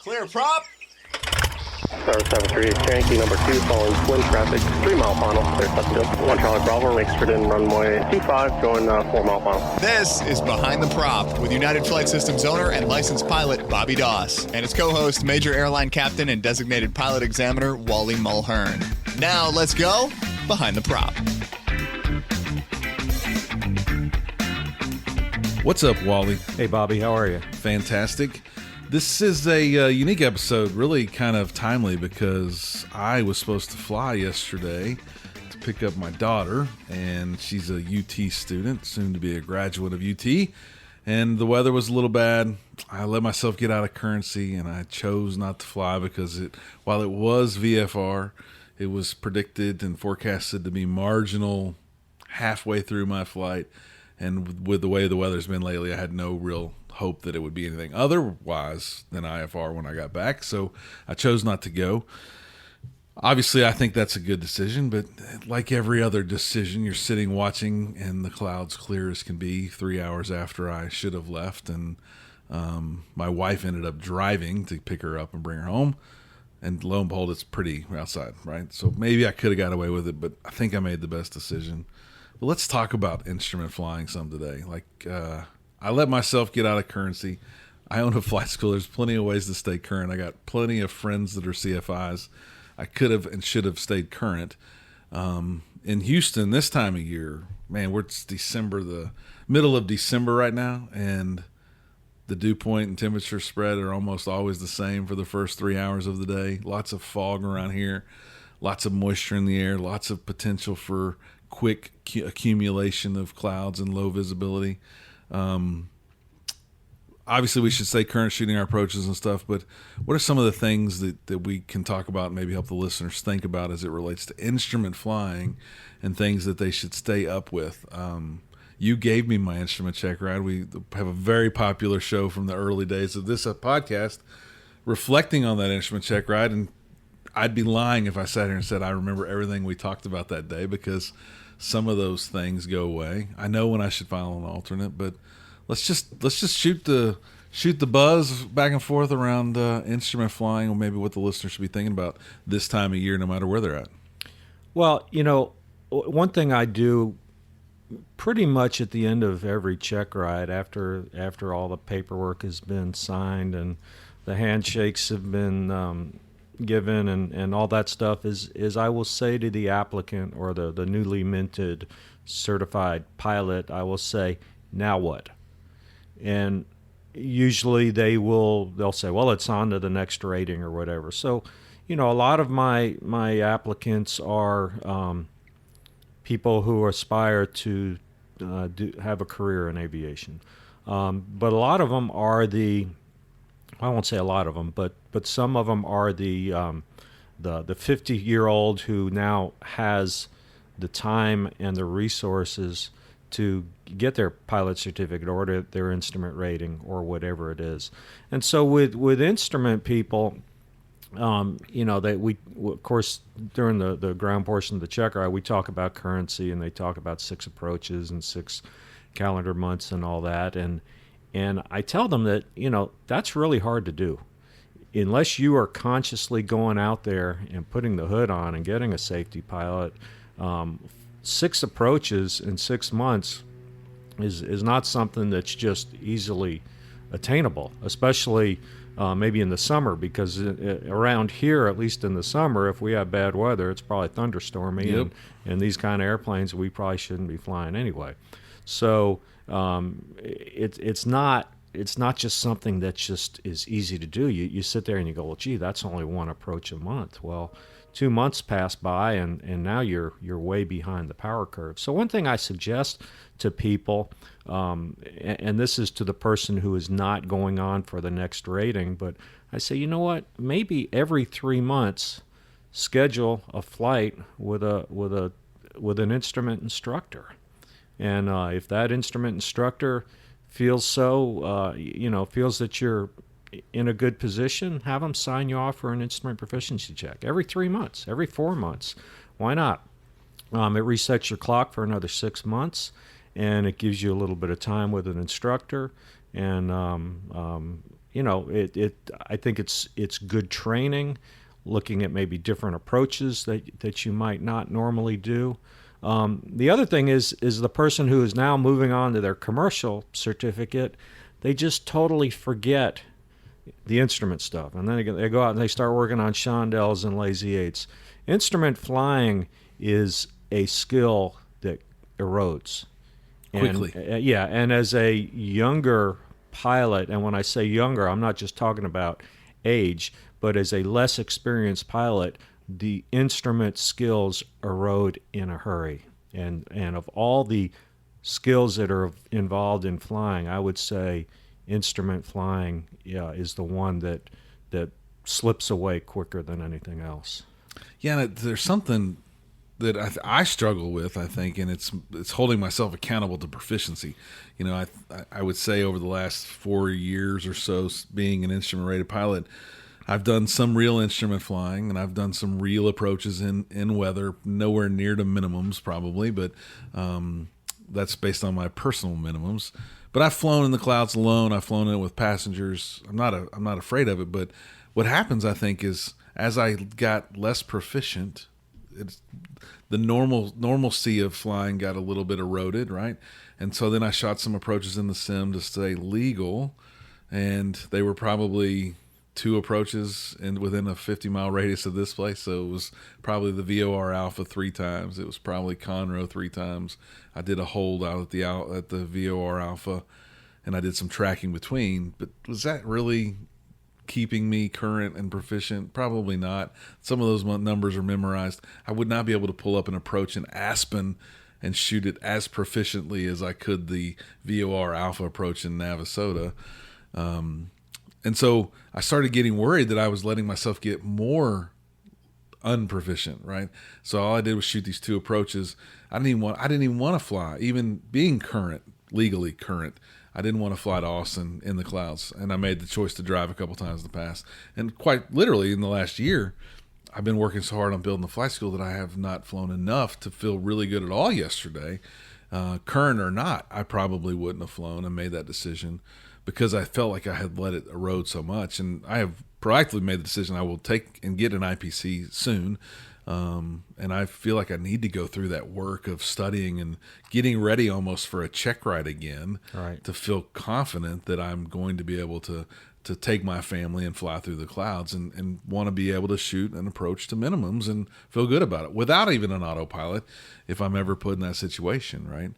Clear prop. Star 73, Yankee number 2, following twin traffic, 3 mile final, clear Pleasantville. 1 Charlie Bravo, exit in runway 25, going 4 mile final. This is Behind the Prop with United Flight Systems owner and licensed pilot Bobby Doss and his co-host, Major Airline Captain and designated pilot examiner Wally Mulhern. Now let's go Behind the Prop. What's up, Wally? Hey, Bobby, how are you? Fantastic. This is a unique episode, really kind of timely because I was supposed to fly yesterday to pick up my daughter, and she's a UT student, soon to be a graduate of UT, and the weather was a little bad. I let myself get out of currency, and I chose not to fly because while it was VFR, it was predicted and forecasted to be marginal halfway through my flight, and with the way the weather's been lately, I had no real hope that it would be anything otherwise than IFR when I got back, so I chose not to go. Obviously, I think that's a good decision, but like every other decision, you're sitting watching, and the clouds clear as can be 3 hours after I should have left, and my wife ended up driving to pick her up and bring her home, and lo and behold, it's pretty outside, right? So maybe I could have got away with it, but I think I made the best decision. But let's talk about instrument flying some today. I let myself get out of currency. I own a flight school. There's plenty of ways to stay current. I got plenty of friends that are CFIs. I could have and should have stayed current. In Houston, this time of year, man, it's December, the middle of December right now, and the dew point and temperature spread are almost always the same for the first 3 hours of the day. Lots of fog around here, lots of moisture in the air, lots of potential for quick accumulation of clouds and low visibility. Obviously we should stay current shooting our approaches and stuff, but what are some of the things that we can talk about and maybe help the listeners think about as it relates to instrument flying and things that they should stay up with? You gave me my instrument check ride. We have a very popular show from the early days of this podcast reflecting on that instrument check ride, and I'd be lying if I sat here and said I remember everything we talked about that day, because some of those things go away. I know when I should file an alternate, but let's just shoot the buzz back and forth around instrument flying, or maybe what the listeners should be thinking about this time of year, no matter where they're at. Well, one thing I do pretty much at the end of every check ride, after all the paperwork has been signed and the handshakes have been given and all that stuff, is I will say to the applicant or the newly minted certified pilot, I will say, now what? And usually they'll say, well, it's on to the next rating or whatever. So, a lot of my applicants are people who aspire to have a career in aviation. But a lot of them are I won't say a lot of them, but some of them are the 50-year-old who now has the time and the resources to get their pilot certificate or their instrument rating or whatever it is. And so with instrument people, that we, of course, during the ground portion of the check ride, we talk about currency, and they talk about 6 approaches and 6 calendar months and all that. And I tell them that, that's really hard to do. Unless you are consciously going out there and putting the hood on and getting a safety pilot, 6 approaches in 6 months is not something that's just easily attainable, especially maybe in the summer, because around here, at least in the summer, if we have bad weather, it's probably thunderstormy, Yep. and these kind of airplanes we probably shouldn't be flying anyway. So it's not just something that just is easy to do. You sit there and you go, well, gee, that's only 1 approach a month. Well, 2 months pass by, and now you're way behind the power curve. So one thing I suggest to people, and this is to the person who is not going on for the next rating, but I say, you know what? Maybe every 3 months, schedule a flight with an instrument instructor. And if that instrument instructor feels that you're in a good position, have them sign you off for an instrument proficiency check every 3 months, every 4 months. Why not? It resets your clock for another 6 months, and it gives you a little bit of time with an instructor. And I think it's good training, looking at maybe different approaches that you might not normally do. The other thing is the person who is now moving on to their commercial certificate, they just totally forget the instrument stuff, and then they go out and they start working on chandelles and lazy eights. Instrument flying is a skill that erodes Quickly. and as a younger pilot, and when I say younger, I'm not just talking about age, but as a less experienced pilot, the instrument skills erode in a hurry. And of all the skills that are involved in flying, I would say instrument flying is the one that slips away quicker than anything else. Yeah, and there's something that I struggle with, I think, and it's holding myself accountable to proficiency. I would say over the last 4 years or so, being an instrument-rated pilot, I've done some real instrument flying, and I've done some real approaches in weather, nowhere near to minimums probably, but that's based on my personal minimums. But I've flown in the clouds alone. I've flown in it with passengers. I'm not afraid of it. But what happens, I think, is as I got less proficient, the normalcy of flying got a little bit eroded, right? And so then I shot some approaches in the sim to stay legal, and they were probably 2 approaches within a 50-mile radius of this place. So it was probably the VOR Alpha 3 times. It was probably Conroe 3 times. I did a hold out at the VOR Alpha, and I did some tracking between. But was that really keeping me current and proficient? Probably not. Some of those numbers are memorized. I would not be able to pull up an approach in Aspen and shoot it as proficiently as I could the VOR Alpha approach in Navasota. And so I started getting worried that I was letting myself get more unproficient, right? So all I did was shoot these 2 approaches. I didn't even want to fly, even being legally current. I didn't want to fly to Austin in the clouds, and I made the choice to drive a couple times in the past. And quite literally in the last year, I've been working so hard on building the flight school that I have not flown enough to feel really good at all yesterday. Current or not, I probably wouldn't have flown and made that decision, because I felt like I had let it erode so much. And I have proactively made the decision I will take and get an IPC soon. And I feel like I need to go through that work of studying and getting ready almost for a check ride again, right, to feel confident that I'm going to be able to take my family and fly through the clouds and want to be able to shoot an approach to minimums and feel good about it without even an autopilot if I'm ever put in that situation, right?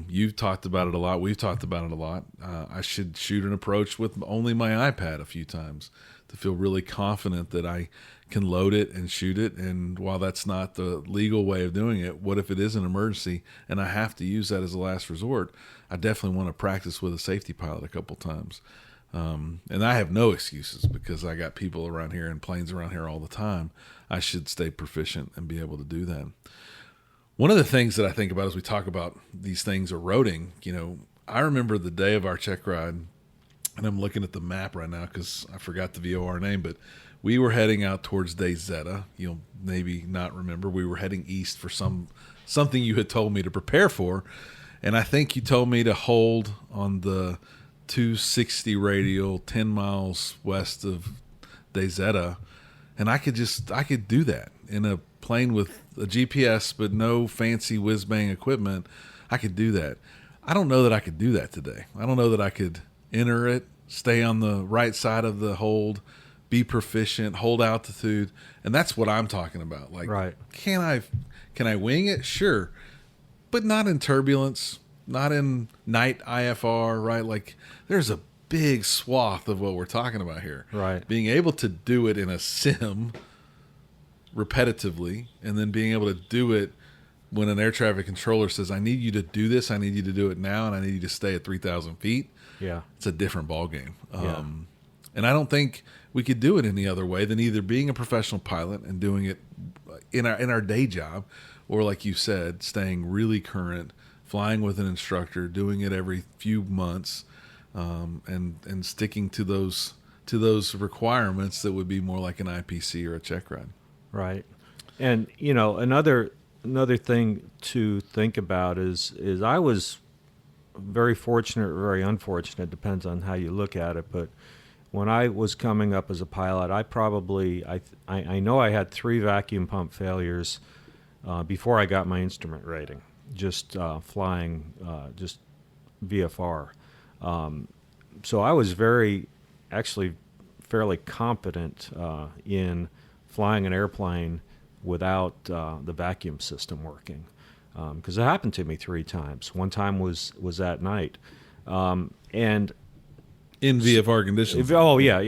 You've talked about it a lot. We've talked about it a lot. I should shoot an approach with only my iPad a few times to feel really confident that I can load it and shoot it. And while that's not the legal way of doing it, what if it is an emergency and I have to use that as a last resort? I definitely want to practice with a safety pilot a couple times. And I have no excuses because I got people around here and planes around here all the time. I should stay proficient and be able to do that. One of the things that I think about as we talk about these things eroding, I remember the day of our check ride, and I'm looking at the map right now because I forgot the VOR name, but we were heading out towards Day Zeta. You'll maybe not remember. We were heading east for something you had told me to prepare for, and I think you told me to hold on the 260 radial 10 miles west of Day Zeta, and I could do that in a plane with a GPS but no fancy whiz-bang equipment. I could do that. I don't know that I could do that today. I don't know that I could enter it, stay on the right side of the hold, be proficient, hold altitude, and that's what I'm talking about. Like, right. Can I wing it? Sure, but not in turbulence, not in night IFR, right? Like, there's a big swath of what we're talking about here. Right. Being able to do it in a sim repetitively, and then being able to do it when an air traffic controller says, I need you to do this, I need you to do it now, and I need you to stay at 3,000 feet. Yeah. It's a different ballgame. Yeah. And I don't think we could do it any other way than either being a professional pilot and doing it in our day job, or like you said, staying really current, flying with an instructor, doing it every few months, and sticking to those requirements that would be more like an IPC or a check ride. Right. And, another thing to think about is I was very fortunate or very unfortunate, depends on how you look at it, but when I was coming up as a pilot, I know I had 3 vacuum pump failures before I got my instrument rating, just flying just VFR. So I was actually fairly competent in flying an airplane without the vacuum system working, because it happened to me 3 times. One time was at night, and In VFR conditions. oh yeah,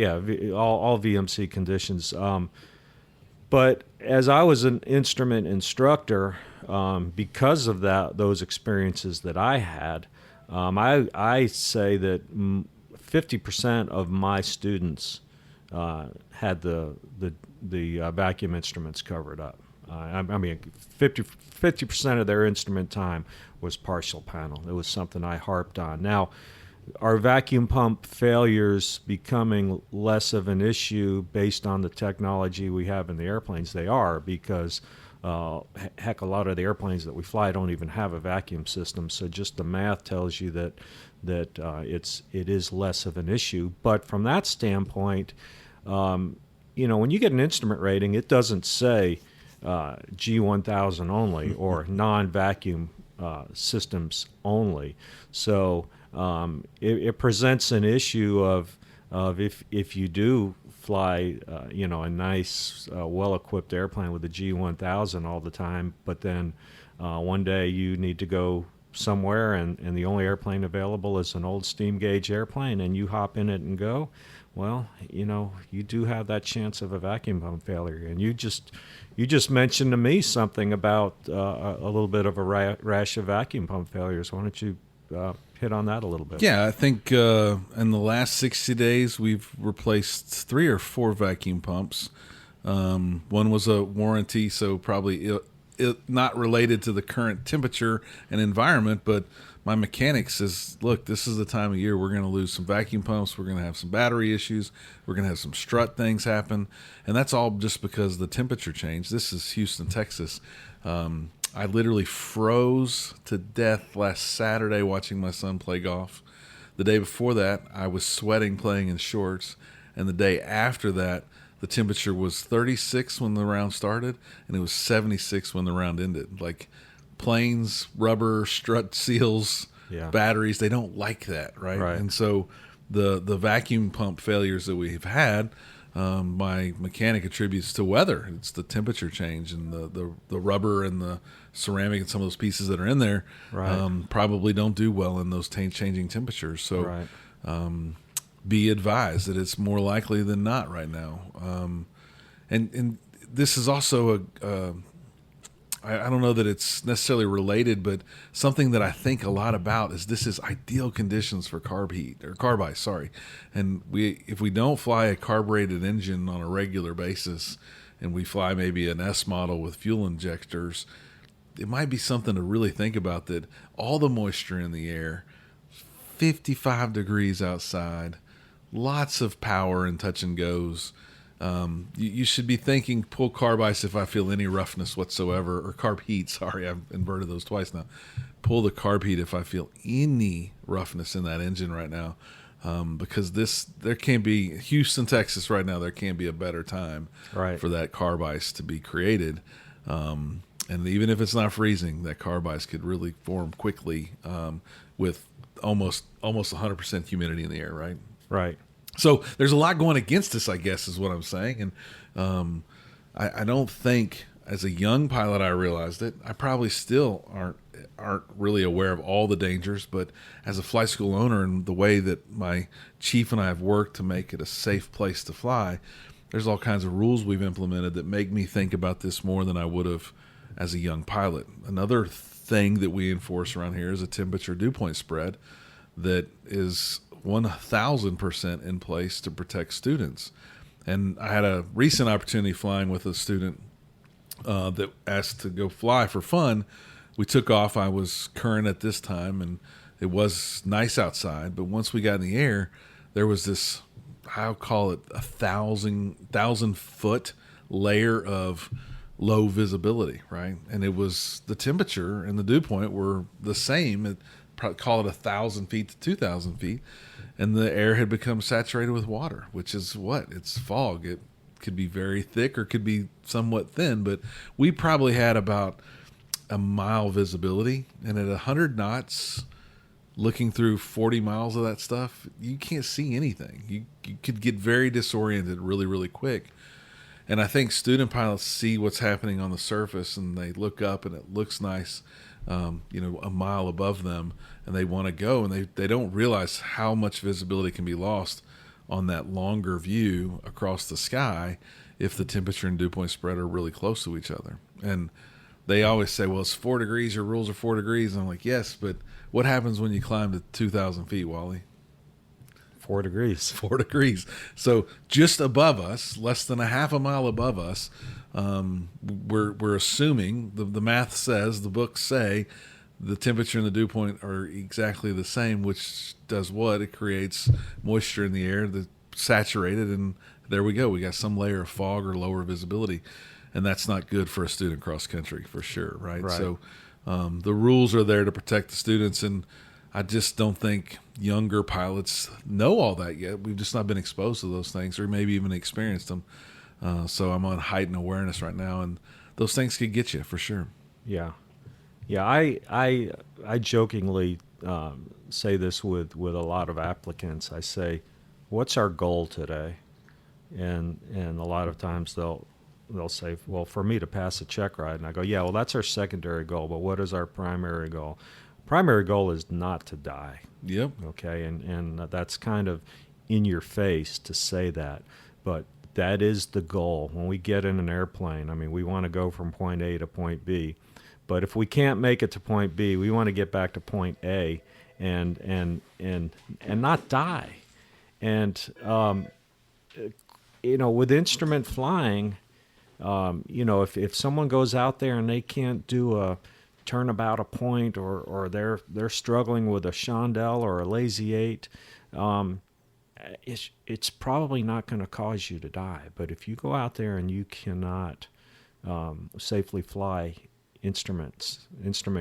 all VMC conditions. But as I was an instrument instructor, because of those experiences that I had, I say that 50% of my students had the vacuum instruments covered up. I mean, 50% of their instrument time was partial panel. It was something I harped on. Now, are vacuum pump failures becoming less of an issue based on the technology we have in the airplanes? They are, because heck, a lot of the airplanes that we fly don't even have a vacuum system. So just the math tells you that it is less of an issue. But from that standpoint, when you get an instrument rating, it doesn't say G1000 only or non-vacuum systems only. So it presents an issue of if you do fly a nice well-equipped airplane with a G1000 all the time, but then one day you need to go somewhere and the only airplane available is an old steam gauge airplane, and you hop in it and go, well, you do have that chance of a vacuum pump failure. And you just mentioned to me something about a little bit of a rash of vacuum pump failures. Why don't you hit on that a little bit? Yeah, I think in the last 60 days we've replaced 3 or 4 vacuum pumps. One was a warranty, so probably not related to the current temperature and environment, but my mechanic says, look, this is the time of year we're going to lose some vacuum pumps, we're going to have some battery issues, we're going to have some strut things happen, and that's all just because of the temperature change. This is Houston, Texas. I literally froze to death last Saturday watching my son play golf. The day before that, I was sweating playing in shorts, and the day after that, the temperature was 36 when the round started, and it was 76 when the round ended. Like, planes, rubber, strut seals, batteries, they don't like that, right? And so the vacuum pump failures that we've had, my mechanic attributes to weather. It's the temperature change, and the rubber and the ceramic and some of those pieces that are in there probably don't do well in those changing temperatures. So be advised that it's more likely than not right now. And this is also I don't know that it's necessarily related, but something that I think a lot about is this is ideal conditions for carb ice, sorry. And if we don't fly a carbureted engine on a regular basis, and we fly maybe an S model with fuel injectors, it might be something to really think about, that all the moisture in the air, 55 degrees outside, lots of power and touch and goes. You should be thinking, pull carb ice if I feel any roughness whatsoever, or carb heat. Sorry, I've inverted those twice now. Pull the carb heat if I feel any roughness in that engine right now, because there can be, Houston, Texas right now, there can be a better time for that carb ice to be created. And even if it's not freezing, that carb ice could really form quickly with almost 100% humidity in the air, right? Right. So there's a lot going against us, I guess, is what I'm saying. And I don't think, as a young pilot, I realized it. I probably still aren't really aware of all the dangers, but as a flight school owner and the way that my chief and I have worked to make it a safe place to fly, there's all kinds of rules we've implemented that make me think about this more than I would have as a young pilot. Another thing that we enforce around here is a temperature dew point spread that is 1,000% in place to protect students. And I had a recent opportunity flying with a student that asked to go fly for fun. We took off. I was current at this time, and it was nice outside. But once we got in the air, there was this, I'll call it 1,000 foot layer of low visibility, right? And it was the temperature and the dew point were the same. Call it 1,000 feet to 2,000 feet. and the air had become saturated with water, which is what? It's fog. It could be very thick or could be somewhat thin, but we probably had about a mile visibility, and at 100 knots, looking through 40 miles of that stuff, you can't see anything. You could get very disoriented really, really quick. And I think student pilots see what's happening on the surface, and they look up, and it looks nice, a mile above them, and they want to go, and they don't realize how much visibility can be lost on that longer view across the sky if the temperature and dew point spread are really close to each other. And they always say, well, it's 4 degrees, your rules are 4 degrees. And I'm like, yes, but what happens when you climb to 2,000 feet, Wally? 4 degrees. 4 degrees. So just above us, less than a half a mile above us, we're assuming, the math says, the books say, the temperature and the dew point are exactly the same, which does what? It creates moisture in the air that's saturated, and there we go. We got some layer of fog or lower visibility, and that's not good for a student cross country for sure, right? So the rules are there to protect the students, and I just don't think younger pilots know all that yet. We've just not been exposed to those things, or maybe even experienced them. So I'm on heightened awareness right now, and those things could get you for sure. Yeah. I jokingly say this with a lot of applicants. I say, "What's our goal today?" And a lot of times they'll say, "Well, for me to pass a check ride." And I go, "Yeah, well, that's our secondary goal, but what is our primary goal?" Primary goal is not to die. Yep. Okay, and that's kind of in your face to say that, but that is the goal. When we get in an airplane, I mean, we want to go from point A to point B. But if we can't make it to point B, we want to get back to point A and not die. And with instrument flying, if someone goes out there and they can't do a turnabout a point, or they're struggling with a chandelle or a lazy 8, it's probably not going to cause you to die. But if you go out there and you cannot safely fly instrument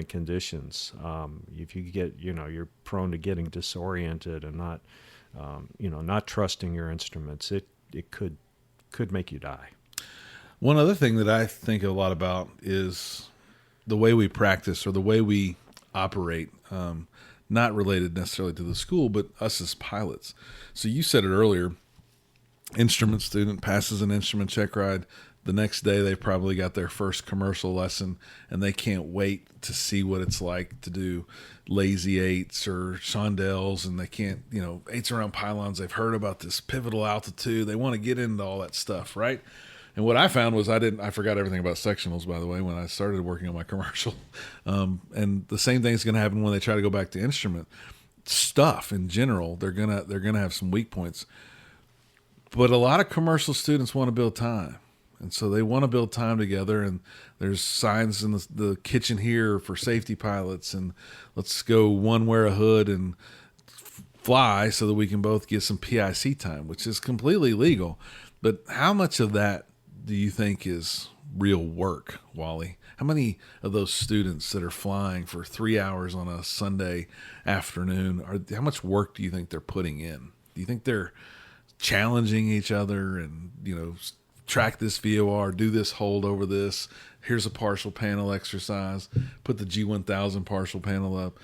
conditions, if you get, you're prone to getting disoriented and not trusting your instruments, it could make you die. One other thing that I think a lot about is the way we practice or the way we operate, not related necessarily to the school, but us as pilots. So you said it earlier, instrument student passes an instrument check ride. The next day, they've probably got their first commercial lesson, and they can't wait to see what it's like to do lazy 8s or chandelles, and they can't, 8s around pylons. They've heard about this pivotal altitude. They want to get into all that stuff, right? And what I found was I forgot everything about sectionals, by the way, when I started working on my commercial. And the same thing's going to happen when they try to go back to instrument stuff in general. They're gonna have some weak points. But a lot of commercial students want to build time. And so they want to build time together, and there's signs in the kitchen here for safety pilots, and let's go one wear a hood and fly so that we can both get some PIC time, which is completely legal. But how much of that do you think is real work, Wally? How many of those students that are flying for 3 hours on a Sunday afternoon, how much work do you think they're putting in? Do you think they're challenging each other and, track this VOR, do this hold over this, here's a partial panel exercise, put the G1000 partial panel up?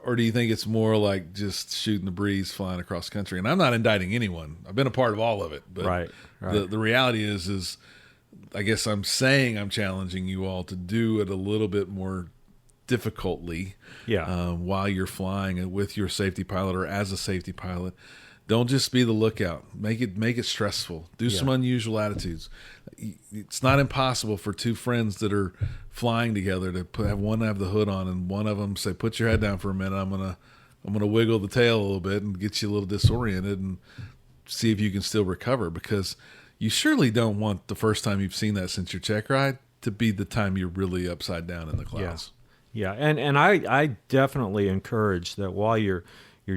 Or do you think it's more like just shooting the breeze, flying across country? And I'm not indicting anyone. I've been a part of all of it. But right. The reality is I guess I'm saying I'm challenging you all to do it a little bit more difficultly while you're flying with your safety pilot or as a safety pilot. Don't just be the lookout. Make it stressful. Do some unusual attitudes. It's not impossible for two friends that are flying together to have one have the hood on and one of them say, "Put your head down for a minute. I'm gonna wiggle the tail a little bit and get you a little disoriented and see if you can still recover." Because you surely don't want the first time you've seen that since your check ride to be the time you're really upside down in the clouds. Yeah. And I definitely encourage that while you're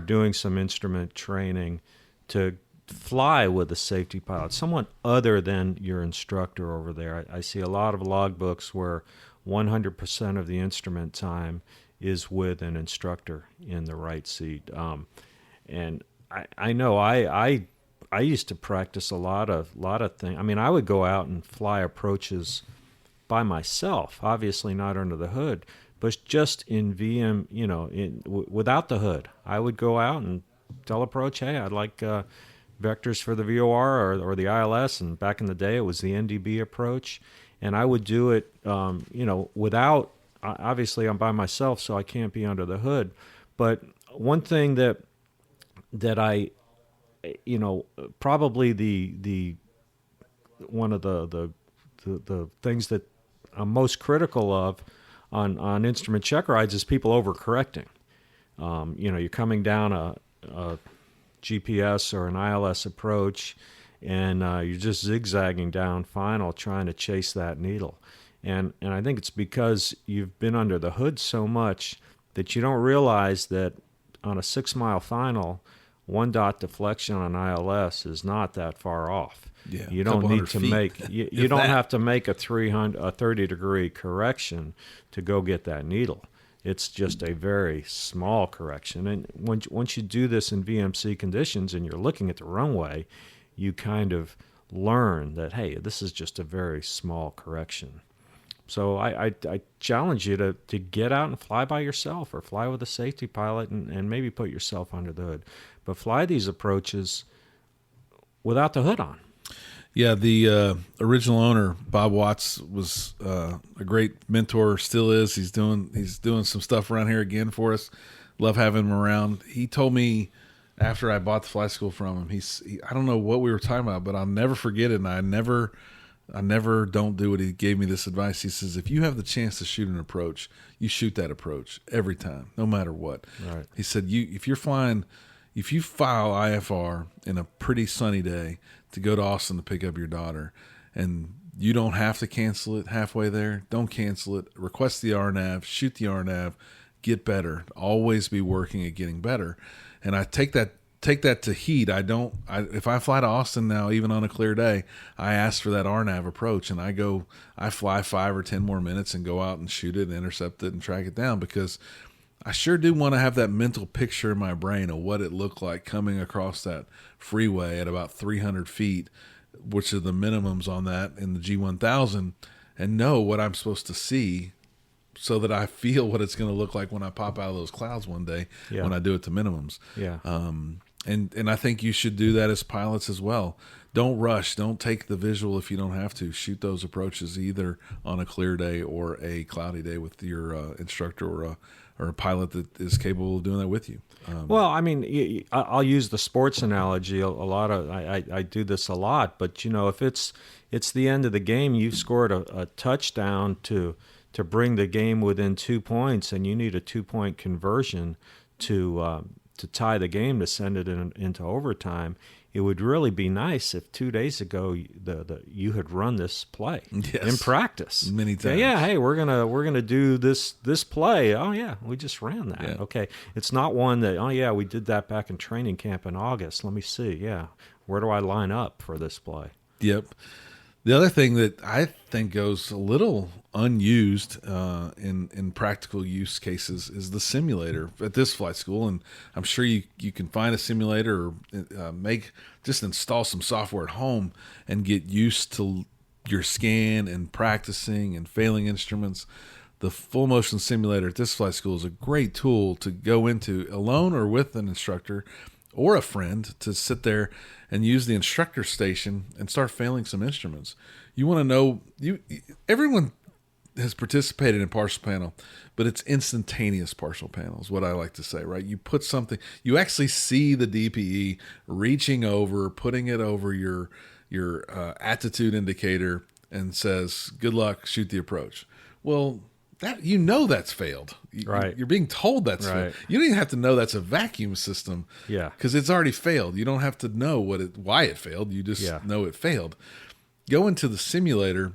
doing some instrument training, to fly with a safety pilot, someone other than your instructor over there. I see a lot of logbooks where 100% of the instrument time is with an instructor in the right seat. And I know I used to practice a lot of things. I mean, I would go out and fly approaches by myself, obviously not under the hood, but just in VM, without the hood. I would go out and tell approach, hey, I'd like vectors for the VOR or the ILS, and back in the day it was the NDB approach, and I would do it, without. Obviously, I'm by myself, so I can't be under the hood. But one thing that I, probably the one of the things that I'm most critical of on instrument check rides is people overcorrecting. You're coming down a GPS or an ILS approach, and you're just zigzagging down final trying to chase that needle. And I think it's because you've been under the hood so much that you don't realize that on a 6-mile final, 1 dot deflection on ILS is not that far off. Yeah, you don't need to feet. make you don't have to make a 30-degree correction to go get that needle. It's just a very small correction. And once you do this in VMC conditions and you're looking at the runway, you kind of learn that, hey, this is just a very small correction. So I challenge you to get out and fly by yourself or fly with a safety pilot and maybe put yourself under the hood. But fly these approaches without the hood on. Yeah, the original owner, Bob Watts, was a great mentor, still is. He's doing some stuff around here again for us. Love having him around. He told me after I bought the flight school from him, I don't know what we were talking about, but I'll never forget it, and I never don't do it. He gave me this advice. He says, if you have the chance to shoot an approach, you shoot that approach every time, no matter what. Right. He said, if you file IFR in a pretty sunny day to go to Austin to pick up your daughter, and you don't have to cancel it halfway there, don't cancel it. Request the RNAV, shoot the RNAV, get better. Always be working at getting better. And I take that to heed. If I fly to Austin now, even on a clear day, I ask for that RNAV approach, and I fly 5 or 10 more minutes and go out and shoot it and intercept it and track it down, because I sure do want to have that mental picture in my brain of what it looked like coming across that freeway at about 300 feet, which are the minimums on that in the G1000, and know what I'm supposed to see so that I feel what it's going to look like when I pop out of those clouds one day when I do it to minimums. Yeah. And I think you should do that as pilots as well. Don't rush. Don't take the visual if you don't have to. Shoot those approaches either on a clear day or a cloudy day with your instructor or a pilot that is capable of doing that with you. Well, I mean, I'll use the sports analogy. I do this a lot, but if it's the end of the game, you've scored a touchdown to bring the game within 2 points, and you need a 2-point conversion to tie the game to send it into overtime. It would really be nice if 2 days ago you had run this play in practice many times. Yeah, hey, we're gonna do this play. Oh yeah, we just ran that. Yeah. Okay, it's not one that we did that back in training camp in August. Let me see. Yeah, where do I line up for this play? Yep. The other thing that I think goes a little unused in practical use cases is the simulator at this flight school, and I'm sure you can find a simulator or just install some software at home and get used to your scan and practicing and failing instruments. The full motion simulator at this flight school is a great tool to go into alone or with an instructor or a friend to sit there and use the instructor station and start failing some instruments. You want to know, everyone has participated in partial panel, but it's instantaneous partial panel is what I like to say, right? You put something, you actually see the DPE reaching over, putting it over your attitude indicator and says, good luck, shoot the approach. Well, that's failed. Right. You're being told that's failed. You don't even have to know that's a vacuum system. Yeah. Because it's already failed. You don't have to know why it failed. You just know it failed. Go into the simulator,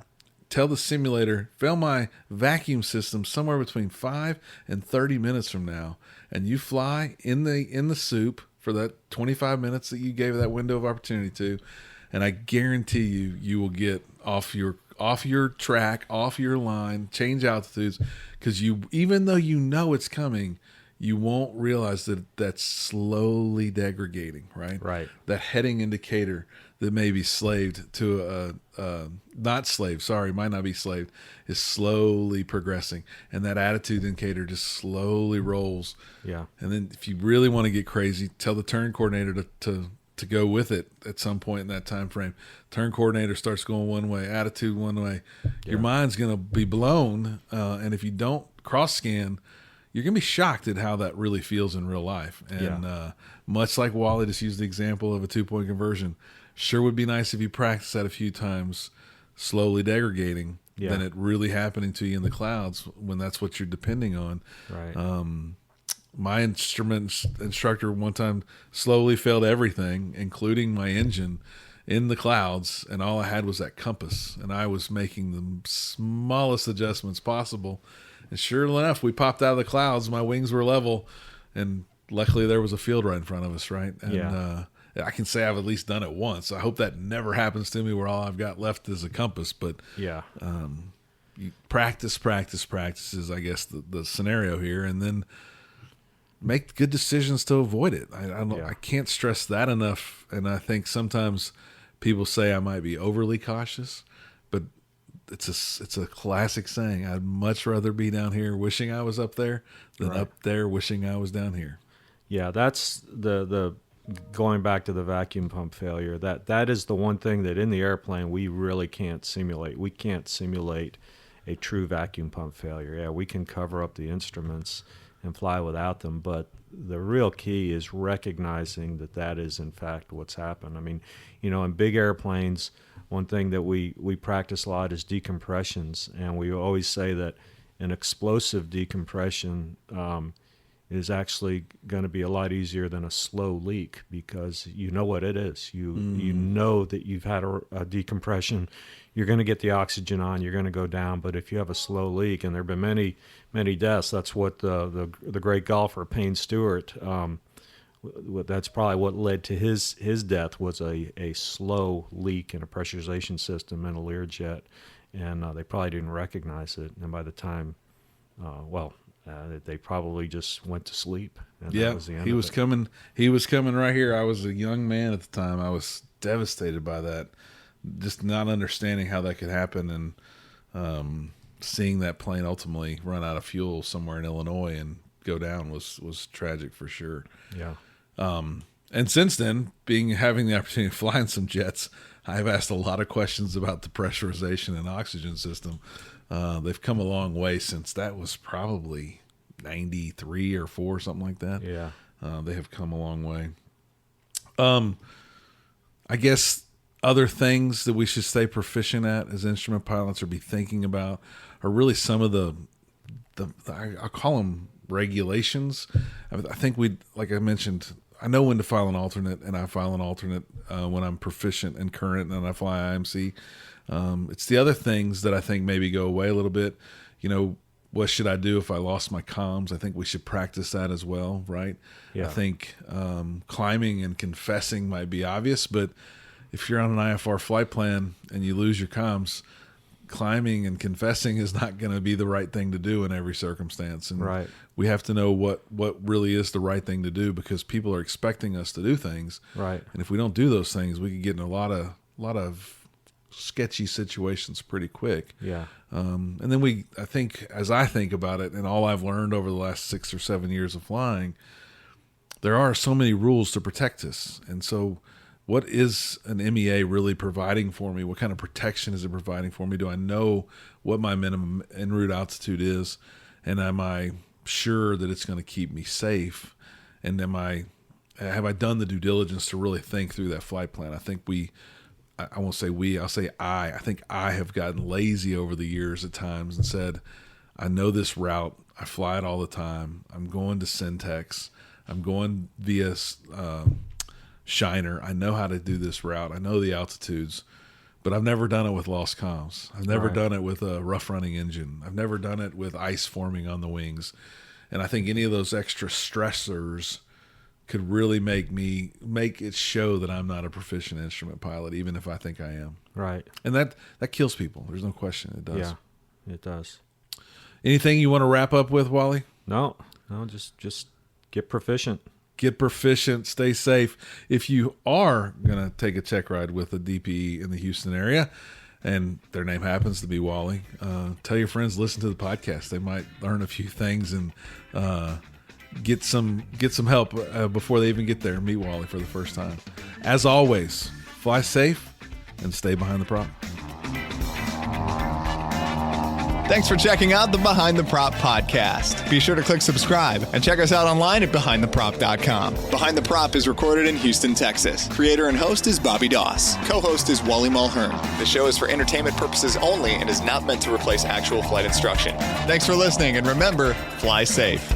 tell the simulator, fail my vacuum system somewhere between 5 and 30 minutes from now, and you fly in the soup for that 25 minutes that you gave that window of opportunity to, and I guarantee you will get off your track, off your line, change altitudes, because even though you know it's coming, you won't realize that that's slowly degrading, right? Right. That heading indicator that may be slaved to not slave, sorry, might not be slaved, is slowly progressing. And that attitude indicator just slowly rolls. Yeah. And then if you really want to get crazy, tell the turn coordinator to go with it at some point in that time frame. Turn coordinator starts going one way, attitude one way. Your mind's going to be blown. And if you don't cross scan, you're going to be shocked at how that really feels in real life. And much like Wally just used the example of a 2-point conversion, sure would be nice if you practice that a few times, slowly degrading, than it really happening to you in the clouds when that's what you're depending on. Right. My instrument instructor one time slowly failed everything, including my engine, in the clouds, and all I had was that compass, and I was making the smallest adjustments possible. And sure enough, we popped out of the clouds. My wings were level, and luckily there was a field right in front of us, right? And I can say I've at least done it once. I hope that never happens to me where all I've got left is a compass. But you practice is, I guess, the scenario here, and then make good decisions to avoid it. I can't stress that enough. And I think sometimes people say I might be overly cautious, but it's a classic saying. I'd much rather be down here wishing I was up there than up there wishing I was down here. Yeah, that's the going back to the vacuum pump failure. That is the one thing that in the airplane we really can't simulate. We can't simulate a true vacuum pump failure. Yeah, we can cover up the instruments and fly without them, but the real key is recognizing that is in fact what's happened. I mean, in big airplanes, one thing that we practice a lot is decompressions, and we always say that an explosive decompression is actually going to be a lot easier than a slow leak, because you know what it is. You know that you've had a decompression. You're going to get the oxygen on. You're going to go down. But if you have a slow leak, and there have been many deaths, that's what the great golfer Payne Stewart. That's probably what led to his death, was a slow leak in a pressurization system in a Learjet, and they probably didn't recognize it. And by the time, they probably just went to sleep. And that was the end he was of it. coming. He was coming right here. I was a young man at the time. I was devastated by that, just not understanding how that could happen, and seeing that plane ultimately run out of fuel somewhere in Illinois and go down was tragic for sure. Yeah. And since then, having the opportunity to fly in some jets, I've asked a lot of questions about the pressurization and oxygen system. They've come a long way since that was probably 93 or 4, something like that. Yeah. They have come a long way. I guess other things that we should stay proficient at as instrument pilots or be thinking about are really some of the I'll call them regulations. I think like I mentioned, I know when to file an alternate, and I file an alternate when I'm proficient and current, and I fly IMC. It's the other things that I think maybe go away a little bit. What should I do if I lost my comms? I think we should practice that as well, right? Yeah. I think climbing and confessing might be obvious, but if you're on an IFR flight plan and you lose your comms, climbing and confessing is not going to be the right thing to do in every circumstance. And Right. we have to know what really is the right thing to do, because people are expecting us to do things. Right. And if we don't do those things, we can get in a lot of sketchy situations pretty quick. Yeah. And then I think about it, and all I've learned over the last 6 or 7 years of flying, there are so many rules to protect us. And so what is an MEA really providing for me? What kind of protection is it providing for me? Do I know what my minimum en route altitude is? And am I sure that it's going to keep me safe? And have I done the due diligence to really think through that flight plan? I think I won't say I'll say I think I have gotten lazy over the years at times and said, I know this route. I fly it all the time. I'm going to Syntex. I'm going via Shiner. I know how to do this route. I know the altitudes, but I've never done it with lost comms. I've never done it with a rough running engine. I've never done it with ice forming on the wings. And I think any of those extra stressors could really make it show that I'm not a proficient instrument pilot, even if I think I am. Right. And that kills people. There's no question it does. Yeah, it does. Anything you want to wrap up with, Wally? No, just Get proficient. Get proficient, stay safe. If you are going to take a check ride with a DPE in the Houston area, and their name happens to be Wally, tell your friends, listen to the podcast. They might learn a few things and get some help before they even get there and meet Wally for the first time. As always, fly safe and stay behind the prop. Thanks for checking out the Behind the Prop podcast. Be sure to click subscribe and check us out online at BehindTheProp.com. Behind the Prop is recorded in Houston, Texas. Creator and host is Bobby Doss. Co-host is Wally Mulhern. The show is for entertainment purposes only and is not meant to replace actual flight instruction. Thanks for listening, and remember, fly safe.